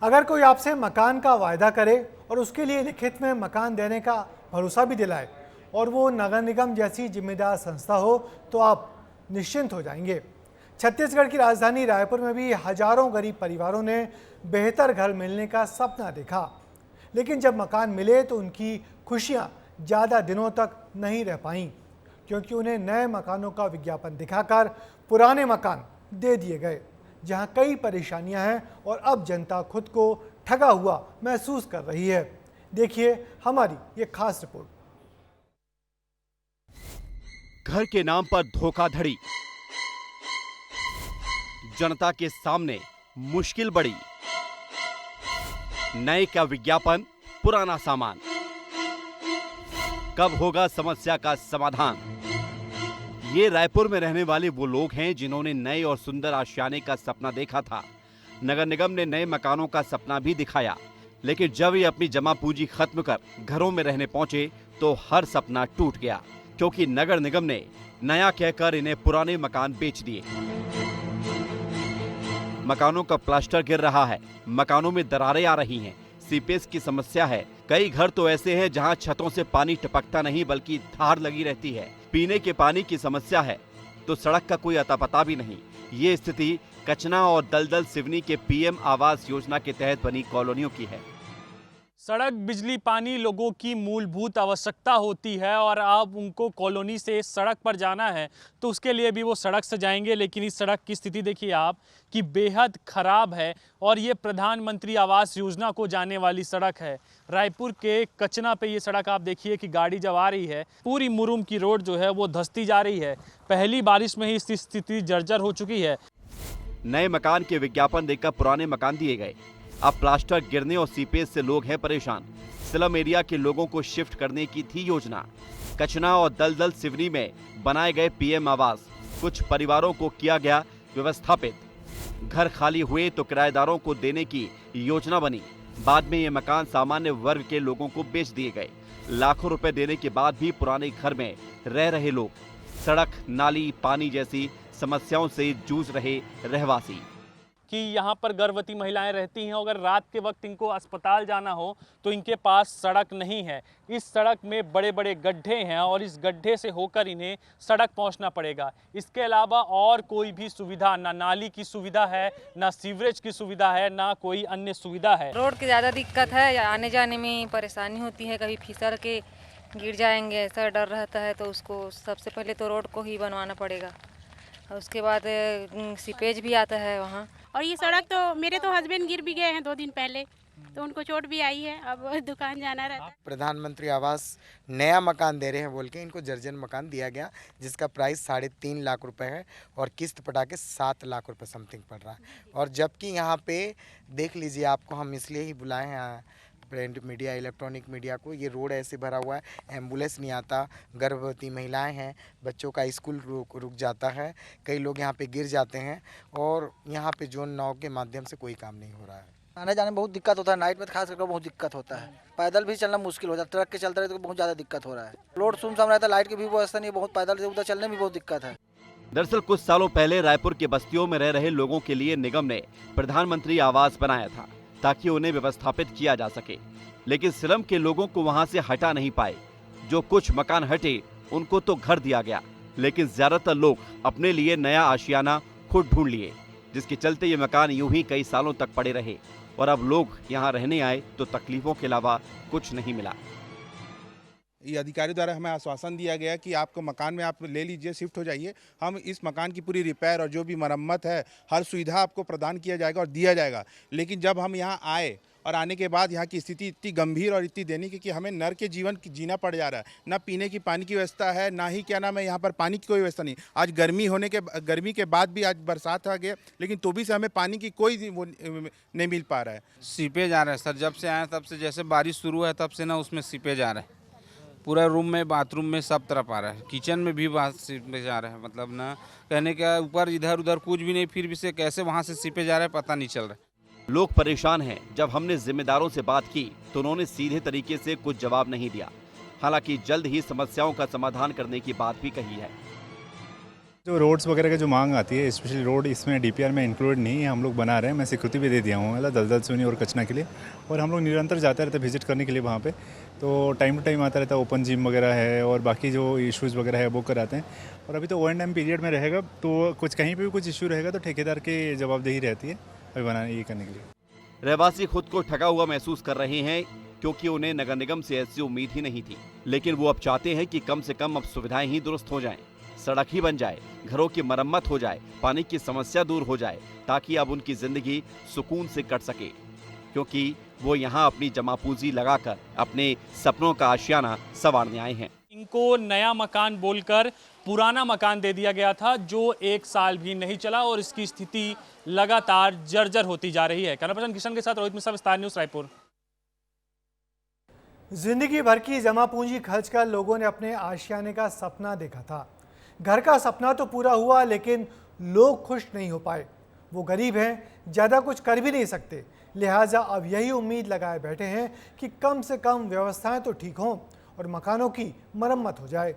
अगर कोई आपसे मकान का वायदा करे और उसके लिए लिखित में मकान देने का भरोसा भी दिलाए और वो नगर निगम जैसी जिम्मेदार संस्था हो तो आप निश्चिंत हो जाएंगे। छत्तीसगढ़ की राजधानी रायपुर में भी हजारों गरीब परिवारों ने बेहतर घर मिलने का सपना देखा, लेकिन जब मकान मिले तो उनकी खुशियां ज़्यादा दिनों तक नहीं रह पाईं, क्योंकि उन्हें नए मकानों का विज्ञापन दिखाकर पुराने मकान दे दिए गए, जहां कई परेशानियां हैं और अब जनता खुद को ठगा हुआ महसूस कर रही है। देखिए हमारी ये खास रिपोर्ट। घर के नाम पर धोखाधड़ी, जनता के सामने मुश्किल बड़ी, नए का विज्ञापन, पुराना सामान, कब होगा समस्या का समाधान। ये रायपुर में रहने वाले वो लोग हैं जिन्होंने नए और सुंदर आशियाने का सपना देखा था। नगर निगम ने नए मकानों का सपना भी दिखाया, लेकिन जब ये अपनी जमा पूंजी खत्म कर घरों में रहने पहुंचे तो हर सपना टूट गया, क्योंकि नगर निगम ने नया कहकर इन्हें पुराने मकान बेच दिए। मकानों का प्लास्टर गिर रहा है, मकानों में दरारें आ रही हैं, सीपेज की समस्या है। कई घर तो ऐसे हैं जहां छतों से पानी टपकता नहीं बल्कि धार लगी रहती है। पीने के पानी की समस्या है तो सड़क का कोई अता पता भी नहीं। ये स्थिति कचना और दलदल सिवनी के पीएम आवास योजना के तहत बनी कॉलोनियों की है। सड़क, बिजली, पानी लोगों की मूलभूत आवश्यकता होती है और अब उनको कॉलोनी से सड़क पर जाना है तो उसके लिए भी वो सड़क से जाएंगे, लेकिन इस सड़क की स्थिति देखिए आप कि बेहद खराब है। और ये प्रधानमंत्री आवास योजना को जाने वाली सड़क है। रायपुर के कचना पे ये सड़क आप देखिए कि गाड़ी जब आ रही है पूरी मुरुम की रोड जो है वो धंसती जा रही है। पहली बारिश में ही इसकी स्थिति जर्जर हो चुकी है। नए मकान के विज्ञापन देकर पुराने मकान दिए गए। अब प्लास्टर गिरने और सीपेज से लोग हैं परेशान। स्लम एरिया के लोगों को शिफ्ट करने की थी योजना। कचना और दलदल सिवनी में बनाए गए पीएम आवास, कुछ परिवारों को किया गया व्यवस्थापित। घर खाली हुए तो किराएदारों को देने की योजना बनी। बाद में ये मकान सामान्य वर्ग के लोगों को बेच दिए गए। लाखों रुपए देने के बाद भी पुराने घर में रह रहे लोग, सड़क, नाली, पानी जैसी समस्याओं से जूझ रहे रहवासी। कि यहाँ पर गर्भवती महिलाएं रहती हैं, अगर रात के वक्त इनको अस्पताल जाना हो तो इनके पास सड़क नहीं है। इस सड़क में बड़े बड़े गड्ढे हैं और इस गड्ढे से होकर इन्हें सड़क पहुँचना पड़ेगा। इसके अलावा और कोई भी सुविधा, ना नाली की सुविधा है, ना सीवरेज की सुविधा है, ना कोई अन्य सुविधा है। रोड की ज़्यादा दिक्कत है, आने जाने में परेशानी होती है, कभी फिसल के गिर जाएंगे ऐसा डर रहता है। तो उसको सबसे पहले तो रोड को ही बनवाना पड़ेगा और उसके बाद सीपेज भी आता है वहाँ। और ये सड़क तो मेरे तो हस्बैंड गिर भी गए हैं 2 दिन पहले, तो उनको चोट भी आई है। अब दुकान जाना रहता है। प्रधानमंत्री आवास नया मकान दे रहे हैं बोल के इनको दर्जन मकान दिया गया, जिसका प्राइस 3.5 लाख रुपए है और किस्त पटा के 7 लाख रुपए समथिंग पड़ रहा है। और जबकि यहाँ पे देख लीजिए, आपको हम इसलिए ही बुलाए हैं, प्रिंट मीडिया, इलेक्ट्रॉनिक मीडिया को, ये रोड ऐसे भरा हुआ है, एम्बुलेंस नहीं आता, गर्भवती महिलाएं हैं, बच्चों का स्कूल रुक जाता है, कई लोग यहाँ पे गिर जाते हैं और यहाँ पे जोन 9 के माध्यम से कोई काम नहीं हो रहा है। आने जाने में बहुत दिक्कत होता है, नाइट में खास करके बहुत दिक्कत होता है। पैदल भी चलना मुश्किल हो जाता है, ट्रक के चलते रहते तो बहुत ज़्यादा दिक्कत हो रहा है। रोड सुनसान रहता है, लाइट की भी व्यवस्था नहीं, बहुत पैदल से उधर चलने में बहुत दिक्कत है। दरअसल कुछ सालों पहले रायपुर के बस्तियों में रह रहे लोगों के लिए निगम ने प्रधानमंत्री आवास बनाया था ताकि उन्हें व्यवस्थापित किया जा सके, लेकिन स्लम के लोगों को वहां से हटा नहीं पाए। जो कुछ मकान हटे उनको तो घर दिया गया, लेकिन ज्यादातर लोग अपने लिए नया आशियाना खुद ढूंढ लिए, जिसके चलते ये मकान यूं ही कई सालों तक पड़े रहे और अब लोग यहाँ रहने आए तो तकलीफों के अलावा कुछ नहीं मिला। ये अधिकारी द्वारा हमें आश्वासन दिया गया कि आपको मकान में आप ले लीजिए, शिफ्ट हो जाइए, हम इस मकान की पूरी रिपेयर और जो भी मरम्मत है हर सुविधा आपको प्रदान किया जाएगा और दिया जाएगा। लेकिन जब हम यहाँ आए और आने के बाद यहाँ की स्थिति इतनी गंभीर और इतनी दैनिक है कि हमें नर के जीवन जीना पड़ जा रहा है। ना पीने की पानी की व्यवस्था है, ना ही क्या नाम है यहाँ पर पानी की कोई व्यवस्था नहीं। आज गर्मी के बाद भी आज बरसात आ गया, लेकिन तो भी से हमें पानी की कोई वो नहीं मिल पा रहा है। सीपेज आ रहा है सर, जब से आए तब से, जैसे बारिश शुरू है तब से ना उसमें सीपेज आ रहा है। पूरा रूम में, बाथरूम में, सब तरफ आ रहा है। किचन में भी सीपेज आ रहा है, मतलब ना कहने का ऊपर इधर उधर कुछ भी नहीं, फिर भी से कैसे वहाँ से सीपेज आ रहा है पता नहीं चल रहा है। लोग परेशान हैं। जब हमने जिम्मेदारों से बात की तो उन्होंने सीधे तरीके से कुछ जवाब नहीं दिया। हालांकि जल्द ही समस्याओं का समाधान करने की बात भी कही है। जो रोड्स वगैरह का जो मांग आती है, स्पेशली रोड इसमें डीपीआर में इंक्लूड नहीं है, हम लोग बना रहे हैं। मैं स्वीकृति भी दे दिया हूँ दलदल सुनी और कचना के लिए, और हम लोग निरंतर जाते रहते हैं विजिट करने के लिए वहाँ पे। तो टाइम टू टाइम आता रहता है, ओपन जिम वगैरह है और बाकी जो इश्यूज़ वगैरह है वो कराते हैं। और अभी तो O&M पीरियड में रहेगा, तो कुछ कहीं पर भी कुछ इशू रहेगा तो ठेकेदार की जवाबदेही रहती है अभी बनाने ये करने के लिए। रहवासी खुद को ठगा हुआ महसूस कर रहे हैं क्योंकि उन्हें नगर निगम से ऐसी उम्मीद ही नहीं थी, लेकिन वो अब चाहते हैं कि कम से कम अब सुविधाएं ही दुरुस्त हो जाएं, सड़क ही बन जाए, घरों की मरम्मत हो जाए, पानी की समस्या दूर हो जाए, ताकि अब उनकी जिंदगी सुकून से कट सके, क्योंकि वो यहाँ अपनी जमा पूंजी लगाकर अपने सपनों का आशियाना संवारने आए हैं। इनको नया मकान बोलकर पुराना मकान दे दिया गया था, जो 1 साल भी नहीं चला और इसकी स्थिति लगातार जर्जर होती जा रही है। कैमरा पर्सन किशन के साथ रोहित मिश्रा, विस्तार न्यूज़, रायपुर। जिंदगी भर की जमा पूंजी खर्च कर लोगों ने अपने आशियाने का सपना देखा था। घर का सपना तो पूरा हुआ, लेकिन लोग खुश नहीं हो पाए। वो गरीब हैं, ज़्यादा कुछ कर भी नहीं सकते, लिहाजा अब यही उम्मीद लगाए बैठे हैं कि कम से कम व्यवस्थाएं तो ठीक हों और मकानों की मरम्मत हो जाए।